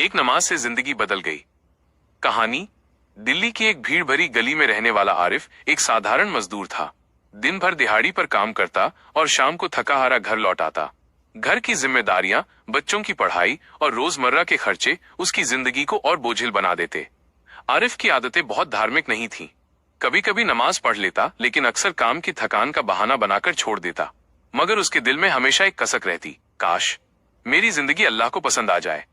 एक नमाज से जिंदगी बदल गई। कहानी। दिल्ली की एक भीड़ भरी गली में रहने वाला आरिफ एक साधारण मजदूर था। दिन भर दिहाड़ी पर काम करता और शाम को थका हारा घर लौट आता। घर की जिम्मेदारियां, बच्चों की पढ़ाई और रोजमर्रा के खर्चे उसकी जिंदगी को और बोझिल बना देते। आरिफ की आदतें बहुत धार्मिक नहीं थीं। कभी कभी नमाज पढ़ लेता, लेकिन अक्सर काम की थकान का बहाना बनाकर छोड़ देता। मगर उसके दिल में हमेशा एक कसक रहती, काश मेरी जिंदगी अल्लाह को पसंद आ जाए।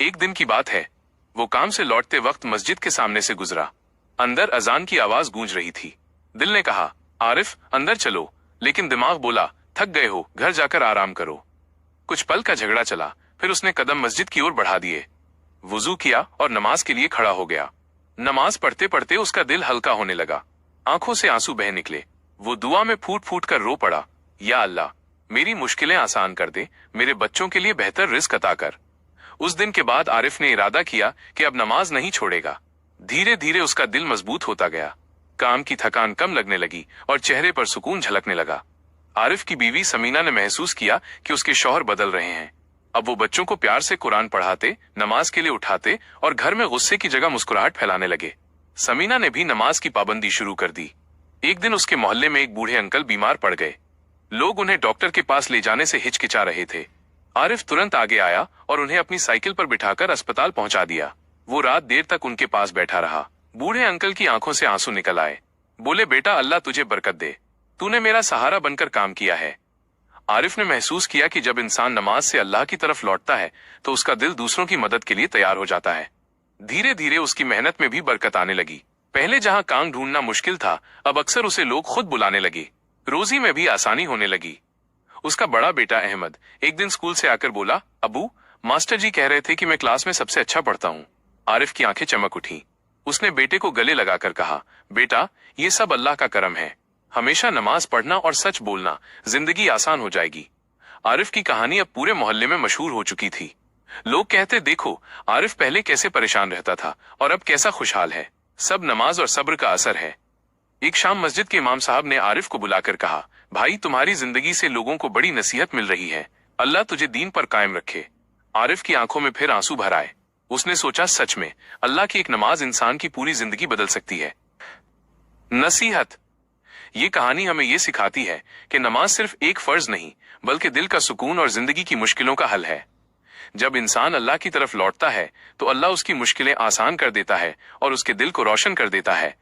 एक दिन की बात है, वो काम से लौटते वक्त मस्जिद के सामने से गुजरा। अंदर अजान की आवाज गूंज रही थी। दिल ने कहा, आरिफ अंदर चलो, लेकिन दिमाग बोला, थक गए हो, घर जाकर आराम करो। कुछ पल का झगड़ा चला, फिर उसने कदम मस्जिद की ओर बढ़ा दिए। वुजू किया और नमाज के लिए खड़ा हो गया। नमाज पढ़ते पढ़ते उसका दिल हल्का होने लगा। आंखों से आंसू बह निकले। वो दुआ में फूट फूट कर रो पड़ा, या अल्लाह मेरी मुश्किलें आसान कर दे, मेरे बच्चों के लिए बेहतर रिस्क अता कर। उस दिन के बाद आरिफ ने इरादा किया कि अब नमाज नहीं छोड़ेगा। धीरे धीरे उसका दिल मजबूत होता गया। काम की थकान कम लगने लगी और चेहरे पर सुकून झलकने लगा। आरिफ की बीवी समीना ने महसूस किया कि उसके शौहर बदल रहे हैं। अब वो बच्चों को प्यार से कुरान पढ़ाते, नमाज के लिए उठाते और घर में गुस्से की जगह मुस्कुराहट फैलाने लगे। समीना ने भी नमाज की पाबंदी शुरू कर दी। एक दिन उसके मोहल्ले में एक बूढ़े अंकल बीमार पड़ गए। लोग उन्हें डॉक्टर के पास ले जाने से हिचकिचा रहे थे। आरिफ तुरंत आगे आया और उन्हें अपनी साइकिल पर बिठाकर अस्पताल पहुंचा दिया। वो रात देर तक उनके पास बैठा रहा। बूढ़े अंकल की आंखों से आंसू निकल आए। बोले, बेटा अल्लाह तुझे बरकत दे, तूने मेरा सहारा बनकर काम किया है। आरिफ ने महसूस किया कि जब इंसान नमाज से अल्लाह की तरफ लौटता है तो उसका दिल दूसरों की मदद के लिए तैयार हो जाता है। धीरे धीरे उसकी मेहनत में भी बरकत आने लगी। पहले जहां काम ढूंढना मुश्किल था, अब अक्सर उसे लोग खुद बुलाने लगे। रोजी में भी आसानी होने लगी। उसका बड़ा बेटा अहमद एक दिन स्कूल से आकर बोला, अबू मास्टर जी कह रहे थे कि मैं क्लास में सबसे अच्छा पढ़ता हूँ। आरिफ की आंखें चमक उठी। उसने बेटे को गले लगाकर कहा, बेटा ये सब अल्लाह का करम है। हमेशा नमाज पढ़ना और सच बोलना, जिंदगी आसान हो जाएगी। आरिफ की कहानी अब पूरे मोहल्ले में मशहूर हो चुकी थी। लोग कहते, देखो आरिफ पहले कैसे परेशान रहता था और अब कैसा खुशहाल है। सब नमाज और सब्र का असर है। एक शाम मस्जिद के इमाम साहब ने आरिफ को बुलाकर कहा, भाई तुम्हारी जिंदगी से लोगों को बड़ी नसीहत मिल रही है, अल्लाह तुझे दीन पर कायम रखे। आरिफ की आंखों में फिर आंसू भर आए। उसने सोचा, सच में अल्लाह की एक नमाज इंसान की पूरी जिंदगी बदल सकती है। नसीहत। ये कहानी हमें ये सिखाती है कि नमाज सिर्फ एक फर्ज नहीं, बल्कि दिल का सुकून और जिंदगी की मुश्किलों का हल है। जब इंसान अल्लाह की तरफ लौटता है तो अल्लाह उसकी मुश्किलें आसान कर देता है और उसके दिल को रोशन कर देता है।